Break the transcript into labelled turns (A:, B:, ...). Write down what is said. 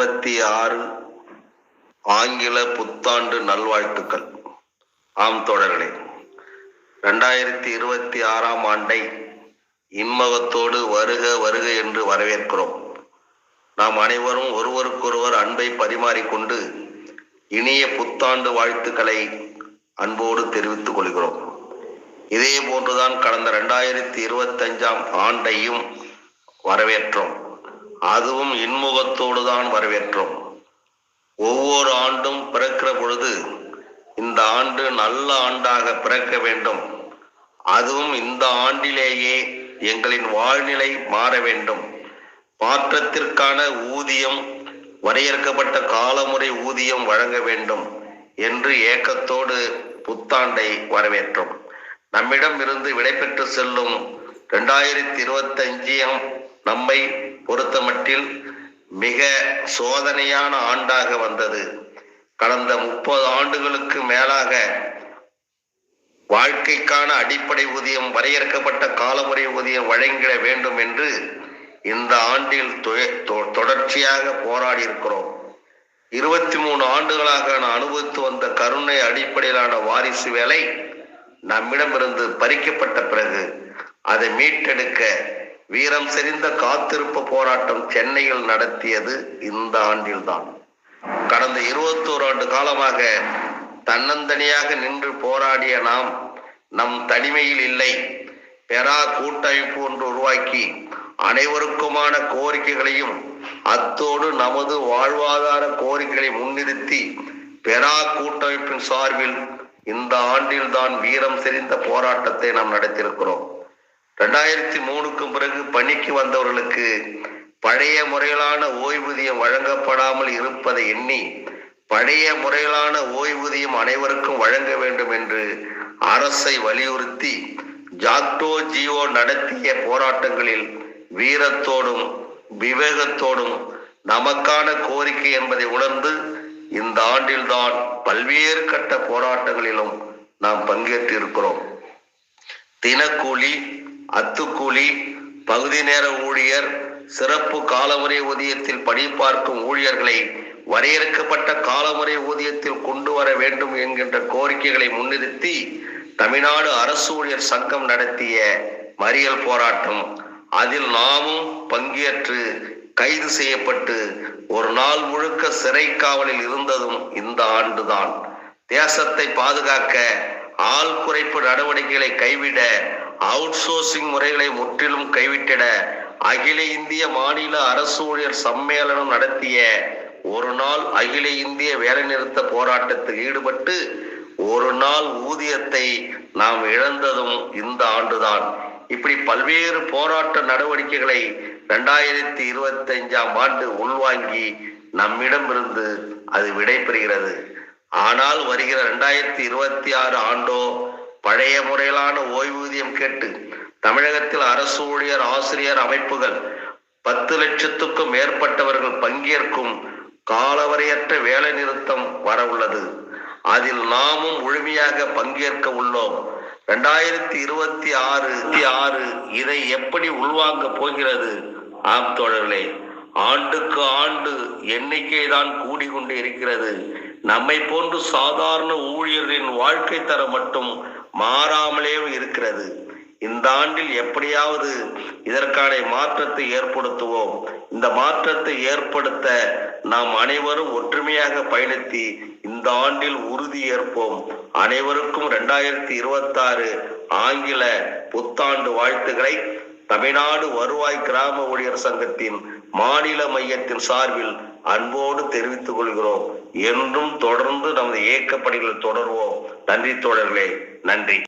A: 2026 ஆங்கில புத்தாண்டு நல்வாழ்த்துக்கள். ஆம் தோழர்களே, 2026ஆம் ஆண்டை இன்முகத்தோடு வருக வருக என்று வரவேற்கிறோம். நாம் அனைவரும் ஒருவருக்கொருவர் அன்பை பரிமாறிக்கொண்டு இனிய புத்தாண்டு வாழ்த்துக்களை அன்போடு தெரிவித்துக் கொள்கிறோம். இதே போன்றுதான் கடந்த 2025ஆம் ஆண்டையும் வரவேற்றோம். அதுவும் இன்முகத்தோடு தான் வரவேற்றோம். ஒவ்வொரு ஆண்டும் பிறக்கிற பொழுது இந்த ஆண்டு நல்ல ஆண்டாக பிறக்க வேண்டும், அதுவும் இந்த ஆண்டிலேயே எங்களின் வாழ்நிலை மாற வேண்டும், மாற்றத்திற்கான ஊதியம், வரையறுக்கப்பட்ட காலமுறை ஊதியம் வழங்க வேண்டும் என்று ஏக்கத்தோடு புத்தாண்டை வரவேற்றோம். நம்மிடம் இருந்து விடைபெற்று செல்லும் 2025 நம்மை பொறுத்தமட்டில் மிக சோதனையான ஆண்டாக வந்தது. கடந்த 30 ஆண்டுகளுக்கு மேலாக வாழ்க்கைக்கான அடிப்படை ஊதியம், வரையறுக்கப்பட்ட காலமுறை ஊதியம் வழங்கிட வேண்டும் என்று இந்த ஆண்டில் தொடர்ச்சியாக போராடி இருக்கிறோம். 23 ஆண்டுகளாக நான் அனுபவித்து வந்த கருணை அடிப்படையிலான வாரிசு வேலை நம்மிடமிருந்து பறிக்கப்பட்ட பிறகு அதை மீட்டெடுக்க வீரம் செறிந்த காத்திருப்பு போராட்டம் சென்னையில் நடத்தியது இந்த ஆண்டில்தான். கடந்த 21 ஆண்டு காலமாக தன்னந்தனியாக நின்று போராடிய நாம் நம் தனிமையில் இல்லை. பெரா கூட்டமைப்பு ஒன்று உருவாக்கி அனைவருக்குமான கோரிக்கைகளையும் அத்தோடு நமது வாழ்வாதார கோரிக்கைகளை முன்னிறுத்தி பெரா கூட்டமைப்பின் சார்பில் இந்த ஆண்டில்தான் வீரம் செறிந்த போராட்டத்தை நாம் நடத்தியிருக்கிறோம். 2003க்கு பிறகு பணிக்கு வந்தவர்களுக்கு பழைய முறையிலான ஓய்வூதியம் வழங்கப்படாமல் இருப்பதை எண்ணி பழைய முறையிலான ஓய்வூதியம் அனைவருக்கும் வழங்க வேண்டும் என்று அரசை வலியுறுத்தி ஜாக்டோ ஜியோ நடத்திய போராட்டங்களில் வீரத்தோடும் விவேகத்தோடும் நமக்கான கோரிக்கை என்பதை உணர்ந்து இந்த ஆண்டில்தான் பல்வேறு கட்ட போராட்டங்களிலும் நாம் பங்கேற்று இருக்கிறோம். தினக்கூலி, அத்துக்கூலி, பகுதி நேர ஊழியர், சிறப்பு காலமுறை ஊதியத்தில் பணி பார்க்கும் ஊழியர்களை வரையறுக்கப்பட்ட காலமுறை ஊதியத்தில் கொண்டு வர வேண்டும் என்கின்ற கோரிக்கைகளை முன்னிறுத்தி தமிழ்நாடு அரசு ஊழியர் சங்கம் நடத்திய மறியல் போராட்டம், அதில் நாமும் பங்கேற்று கைது செய்யப்பட்டு ஒரு நாள் முழுக்க சிறை காவலில் இருந்ததும் இந்த ஆண்டுதான். தேசத்தை பாதுகாக்க ஆள் குறைப்பு நடவடிக்கைகளை கைவிட, அவுட் சோர்சிங் முறைகளை முற்றிலும் கைவிட்டிட அகில இந்திய மாநில அரசு ஊழியர் சம்மேளனம் நடத்திய ஒரு நாள் அகில இந்திய வேலைநிறுத்த போராட்டத்தில் ஈடுபட்டு ஒரு நாள் ஊதியத்தை நாம் இழந்ததும் இந்த ஆண்டுதான். இப்படி பல்வேறு போராட்ட நடவடிக்கைகளை 2025ஆம் ஆண்டு உள்வாங்கி நம்மிடமிருந்து அது விடைபெறுகிறது. ஆனால் வருகிற 2026 ஆண்டோ பழைய முறையிலான ஓய்வூதியம் கேட்டு தமிழகத்தில் அரசு ஊழியர் ஆசிரியர் அமைப்புகள் 10 லட்சத்துக்கும் மேற்பட்டவர்கள் பங்கேற்கும் காலவரையற்ற வேலை நிறுத்தம் வர உள்ளது. அதில் நாமும் முழுமையாக பங்கேற்க உள்ளோம். 2026 இதை எப்படி உள்வாங்க போகிறது? ஆம் தோழர்களே, ஆண்டுக்கு ஆண்டு எண்ணிக்கை தான் கூடிக்கொண்டு இருக்கிறது. நம்மை போன்று சாதாரண ஊழியர்களின் வாழ்க்கை தரம் மட்டும் மாறாமலே இருக்கிறது. இந்த ஆண்டில் எப்படியாவது இதற்கான மாற்றத்தை ஏற்படுத்துவோம். இந்த மாற்றத்தை ஏற்படுத்த நாம் அனைவரும் ஒற்றுமையாக பயணித்து இந்த ஆண்டில் உறுதி ஏற்போம். அனைவருக்கும் 2026 ஆங்கில புத்தாண்டு வாழ்த்துக்களை தமிழ்நாடு வருவாய் கிராம ஊழியர் சங்கத்தின் மாநில மையத்தின் சார்பில் அன்போடு தெரிவித்துக் கொள்கிறோம். என்றும் தொடர்ந்து நமது இயக்கப்பணிகள் தொடர்வோம். நன்றி தோழர்களே, நன்றி.